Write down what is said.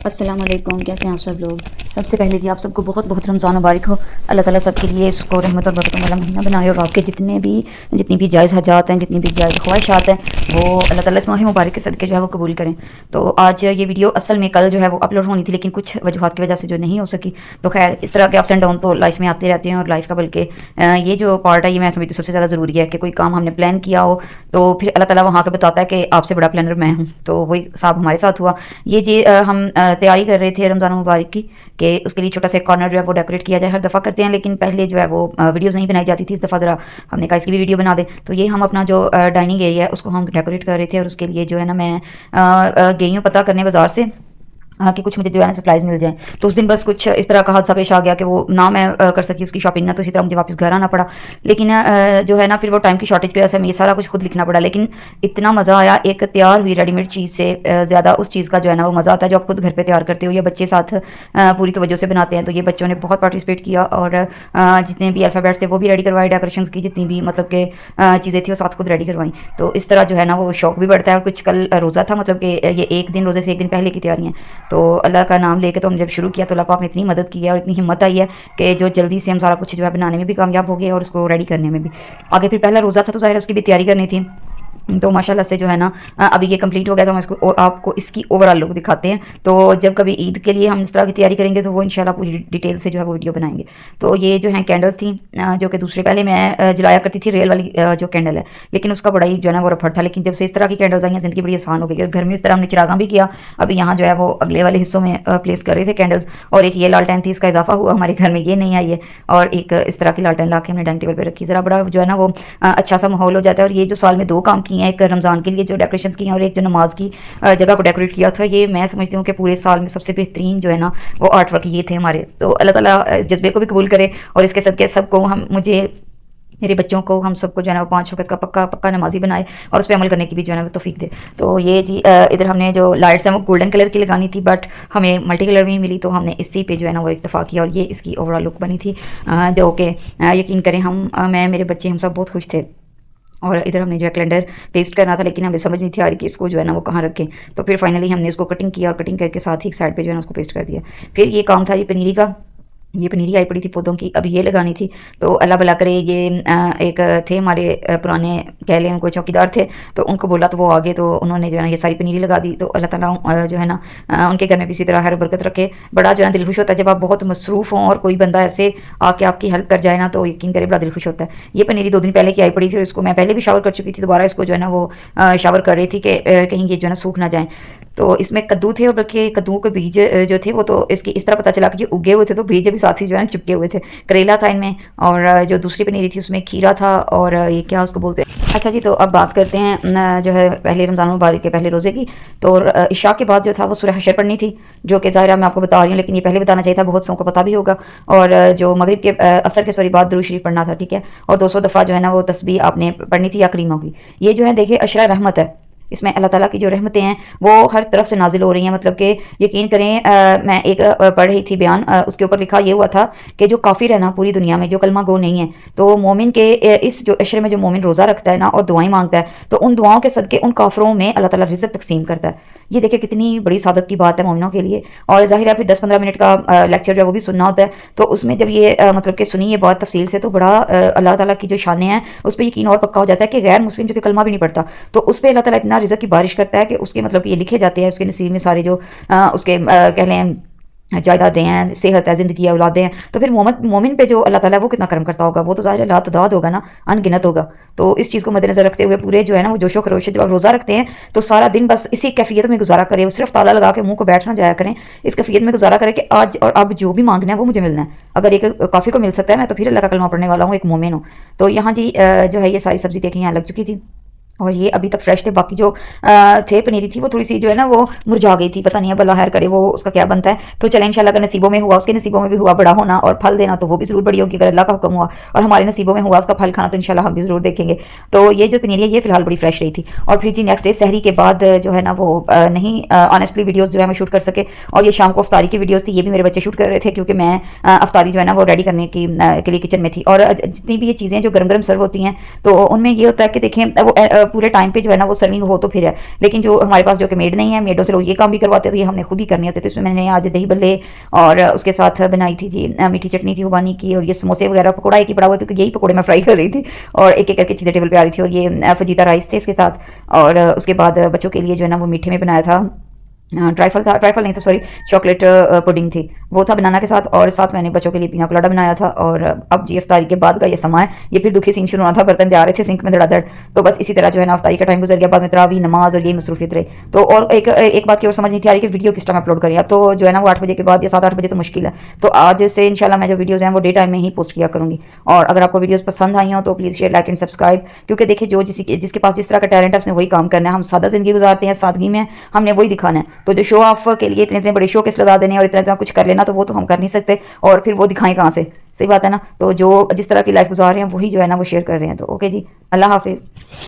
अस्सलाम वालेकुम। कैसे हैं आप सब लोग। सबसे पहले जी आप सबको बहुत बहुत रमज़ान मुबारक हो। अल्लाह ताला सबके लिए इसको रहमत और बरकत वाला महीना बनाए और आपके जितनी भी जायज़ हजात हैं, जितनी भी जायज़ ख्वाहिशात हैं, वो अल्लाह ताला इस माह मुबारक के सदके जो है वो कबूल करें। तो आज ये वीडियो असल में कल जो है वो अपलोड होनी थी, लेकिन कुछ वजूहत की वजह से जो नहीं हो सकी। तो खैर इस तरह के अप्स एंड डाउन तो लाइफ में आते रहते हैं और लाइफ का बल्कि ये जो पार्ट है ये मैं समझती हूँ सबसे ज़्यादा ज़रूरी है कि कोई काम हमने प्लान किया हो तो फिर अल्लाह ताला वहाँ के बताता है कि आपसे बड़ा प्लानर मैं हूँ। तो वही साहब हमारे साथ हुआ। ये जी हम तैयारी कर रहे थे रमज़ान मुबारक की कि उसके लिए छोटा सा कॉर्नर जो है वो डेकोरेट किया जाए। हर दफ़ा करते हैं लेकिन पहले जो है वो वीडियोस नहीं बनाई जाती थी। इस दफ़ा ज़रा हमने कहा इसकी भी वीडियो बना दे। तो ये हम अपना जो डाइनिंग एरिया है उसको हम डेकोरेट कर रहे थे और उसके लिए जो है ना मैं गई हूँ पता करने बाज़ार से कि कुछ मुझे जो है ना सप्लाइज मिल जाएं। तो उस दिन बस कुछ इस तरह का हादसा पेश आ गया कि वो ना मैं कर सकी उसकी शॉपिंग ना, तो इसी तरह मुझे वापस घर आना पड़ा। लेकिन जो है ना फिर वो टाइम की शॉर्टेज की वजह से हमें ये सारा कुछ खुद लिखना पड़ा। लेकिन इतना मज़ा आया एक तैयार हुई रेडीमेड चीज़ से ज़्यादा उस चीज़ का जो है ना वो मज़ा आता है जो आप खुद घर पर तैयार करते हो या बच्चे साथ पूरी तवज्जो से बनाते हैं। तो ये बच्चों ने बहुत पार्टिसिपेट किया और जितने भी अल्फ़ाबेट्स थे वो भी रेडी करवाए, डेकोरेशन की जितनी भी मतलब के चीज़ें थी वो साथ खुद रेडी करवाई। तो इस तरह जो है ना वो शौक भी बढ़ता है। और कुछ कल रोज़ा था, मतलब कि ये एक दिन रोज़े से एक दिन पहले की तैयारियाँ। तो अल्लाह का नाम लेके तो हम जब शुरू किया तो अल्लाह पाक ने इतनी मदद की है और इतनी हिम्मत आई है कि जो जल्दी से हम सारा कुछ जो है बनाने में भी कामयाब हो गए और उसको रेडी करने में भी। आगे फिर पहला रोज़ा था तो ज़ाहिर है उसकी भी तैयारी करनी थी। तो माशाल्लाह से जो है ना अभी ये कंप्लीट हो गया। तो हम इसको आपको इसकी ओवरऑल लुक दिखाते हैं। तो जब कभी ईद के लिए हम इस तरह की तैयारी करेंगे तो वो इंशाल्लाह पूरी डिटेल से जो है वो वीडियो बनाएंगे। तो ये जो है कैंडल्स थी जो कि दूसरे पहले मैं जलाया करती थी रियल वाली जो कैंडल है, लेकिन उसका बड़ा ही जो है ना वो रफड़ था। लेकिन जब से इस तरह की कैंडल्स आई हैं ज़िंदगी बड़ी आसान हो गई। और घर में इस तरह हमने चिरागा भी किया। अभी यहाँ जो है वो अगले वाले हिस्सों में प्लेस कर रहे थे कैंडल्स। और एक ये लालटेन थी, इसका इजाफा हुआ हमारे घर में, ये नहीं आई है। और एक इस तरह की लालटेन ला के हमने डाइनिंग टेबल पर रखी। ज़रा बड़ा जो है ना वो अच्छा सा माहौल हो जाता है। और ये जो साल में 2 काम किए हैं, एक रमज़ान के लिए जो डेकोरेशंस की हैं और एक जो नमाज की जगह को डेकोरेट किया था, ये मैं समझती हूँ कि पूरे साल में सबसे बेहतरीन जो है ना वो आर्ट वर्क ये थे हमारे। तो अल्लाह ताला इस जज्बे को भी कबूल करे और इसके सदके सबको मुझे मेरे बच्चों को हम सबको जो है ना वो 5 वक्त का पक्का नमाजी बनाए और उस पर अमल करने की भी जो है ना वो तौफीक दे। तो ये जी इधर हमने जो लाइट्स हैं वो गोल्डन कलर की लगानी थी, बट हमें मल्टी कलर में ही मिली। तो हमने इसी पे जो है ना वो इत्तफाक किया और ये इसकी ओवरऑल लुक बनी थी जो कि यकीन करें मैं मेरे बच्चे हम सब बहुत खुश थे। और इधर हमने जो है कैलेंडर पेस्ट करना था, लेकिन हमें समझ नहीं थी आ रही कि इसको जो है ना वो कहाँ रखें। तो फिर फाइनली हमने इसको कटिंग किया और कटिंग करके साथ ही एक साइड पे जो है ना उसको पेस्ट कर दिया। फिर ये काम था ये पनीरी का। ये पनीरी आई पड़ी थी पौधों की, अब ये लगानी थी। तो अल्लाह भला करे ये एक थे हमारे पुराने कह लें उनको चौकीदार थे, तो उनको बोला तो वो आगे तो उन्होंने जो है ना ये सारी पनीरी लगा दी। तो अल्लाह ताला जो है ना उनके घर में भी इसी तरह हर बरकत रखे। बड़ा जो है ना दिल खुश होता है जब आप बहुत मसरूफ़ हों और कोई बंदा ऐसे आके आपकी हेल्प कर जाए ना, तो यकीन करे बड़ा दिल खुश होता है। ये पनीरी 2 दिन पहले की आई पड़ी थी और इसको मैं पहले भी शावर कर चुकी थी। दोबारा इसको जो है ना वो शावर कर रही थी कि कहीं ये जो है ना सूख ना जाए। तो इसमें कद्दू थे और बल्कि कद्दू के बीज जो थे वो तो इसकी इस तरह पता चला कि उगे हुए थे, तो बीज भी साथ ही जो है ना चिपके हुए थे। करेला था इनमें और जो दूसरी पनीरी थी उसमें खीरा था और ये क्या उसको बोलते हैं। अच्छा जी, तो अब बात करते हैं जो है पहले रमज़ान मुबारक के पहले रोज़े की। तो इशा के बाद जो था वो सूरह हशर पढ़नी थी, जो कि ज़ाहिर है मैं आपको बता रही हूँ, लेकिन ये पहले बताना चाहिए था, बहुत सौ को पता भी होगा। और जो मगरिब के असर के सॉरी बाद दुरूद शरीफ पढ़ना था, ठीक है। और 200 दफ़ा जो है ना वो तस्बीह आपने पढ़नी थी या करीमों की। ये जो है देखिए अशरा रहमत है, इसमें अल्लाह ताला की जो रहमतें हैं वो हर तरफ से नाजिल हो रही हैं। मतलब कि यकीन करें मैं एक पढ़ रही थी बयान, उसके ऊपर लिखा ये हुआ था कि जो काफिर है ना पूरी दुनिया में, जो कलमा गो नहीं है, तो मोमिन के इस जो अशरे में जो मोमिन रोज़ा रखता है ना और दुआएं मांगता है, तो उन दुआओं के सदके उन काफिरों में अल्लाह ताला रिज़्क़ तकसीम करता है। ये देखिए कितनी बड़ी सादत की बात है मोमिनों के लिए। और ज़ाहिर है फिर 10-15 मिनट का लेक्चर जो है वो भी सुनना होता है। तो उसमें जब ये मतलब कि सुनी ये बहुत तफसील से, तो बड़ा अल्लाह ताला की जो शानें हैं उस पर यकीन और पक्का हो जाता है कि गैर मुस्लिम जो कि कलमा भी नहीं पढ़ता, तो उस पर अल्लाह ताला इतना रिज़्क़ की बारिश करता है कि उसके मतलब कि ये लिखे जाते हैं उसके नसीब में सारे जो उसके कह लें जायदादें हैं, सेहत है, ज़िंदगी है, औलादें हैं। तो फिर मोमिन पे जो अल्लाह ताला है वो कितना करम करता होगा, वो तो ज़ाहिर है लातदाद होगा ना, अनगिनत होगा। तो इस चीज़ को मद्देनज़र रखते हुए पूरे जो है ना वो जोशो खरोश से जब आप रोज़ा रखते हैं तो सारा दिन बस इसी कैफियत में गुजारा करें। सिर्फ ताला लगा के मुंह को बैठ ना जाया करें, इस कैफियत में गुजारा करें कि आज और अब जो भी मांगना है वो मुझे मिलना है। अगर एक काफिर को मिल सकता है मैं तो फिर अल्लाह का कलमा पढ़ने वाला हूँ, एक मोमिन हूँ। तो यहाँ जी जो है ये सारी सब्ज़ी देखिए यहाँ लग चुकी थी और ये अभी तक फ्रेश थे। बाकी जो थे पनीरी थी वो थोड़ी सी जो है ना वो मुरझा गई थी, पता नहीं है अल्लाह खैर करे वो उसका क्या बनता है। तो चले इंशाल्लाह अगर नसीबों में हुआ, उसके नसीबों में भी हुआ बड़ा होना और फल देना, तो वो भी ज़रूर बड़ी होगी। अगर अल्लाह का हुक्म हुआ और हमारे नसीबों में हुआ उसका फल खाना, तो इंशाल्लाह हम भी ज़रूर देखेंगे। तो ये जो पनीरी है ये फिलहाल बड़ी फ्रेश रही थी। और फिर जी नेक्स्ट डे सहरी के बाद जो है ना वो नहीं ऑनेस्टली वीडियोज़ जो है मैं शूट कर सके। और ये शाम को अफ्तारी की वीडियोज़ थी, ये भी मेरे बच्चे शूट कर रहे थे क्योंकि मैं अफ्तारी जो है ना वो रेडी करने के लिए किचन में थी। और जितनी भी ये चीज़ें जो गर्म गर्म सर्व होती हैं तो उनमें ये होता है कि देखें वो पूरे टाइम पे जो है ना वो सर्विंग हो तो फिर है, लेकिन जो हमारे पास जो कि मेड नहीं है, मेडों से लोग ये काम भी करवाते हैं, तो ये हमने खुद ही करने होते। तो इसमें मैंने आज दही बल्ले और उसके साथ बनाई थी जी मीठी चटनी थी खुबानी की, और ये समोसे वगैरह पकौड़ा एक ही पड़ा हुआ है क्योंकि यही पकौड़े मैं फ्राई कर रही थी, और एक एक करके चीज़ें टेबल पे आ रही थी। और ये फजीता राइस थे इसके साथ, और उसके बाद बच्चों के लिए जो है ना वो मीठे में बनाया था ट्राइफल था, ट्राइफल नहीं था सॉरी, चॉकलेट पुडिंग थी, वो था बनाना के साथ, और साथ मैंने बच्चों के लिए पीना कोलाडा बनाया था। और अब जी अफ्तारी के बाद का ये समय है, ये फिर दुखी सीन शुरू होना था, बर्तन जा रहे थे सिंक में धड़ाधड़। तो बस इसी तरह जो है ना अफ्तारी का टाइम गुजर गया, बाद में तरावी नमाज और यही मसरूफियत रही। तो और एक बात की और समझ नहीं थी आ रही कि वीडियो किस टाइम अपलोड करें। अब तो जो है ना वो 8 बजे के बाद या 7-8 बजे तो मुश्किल है। तो आज से इंशाल्लाह मैं जो वीडियोज़ हैं वो डे टाइम में ही पोस्ट किया करूँगी। और अगर आपको वीडियोज़ पसंद आई हो तो please share like and subscribe, क्योंकि देखिए जो जिसके पास जिस तरह का टैलेंट है उसने वही काम करना है। हम सादा ज़िंदगी गुजारते हैं, सादगी में हमने वही दिखाना है। तो जो शो ऑफ के लिए इतने इतने बड़े शो केस लगा देने और इतना इतना कुछ कर लेना, तो वो तो हम कर नहीं सकते, और फिर वो दिखाएं कहाँ से, सही बात है ना। तो जो जिस तरह की लाइफ गुजार रहे हैं वही जो है ना वो शेयर कर रहे हैं। तो ओके जी, अल्लाह हाफिज़।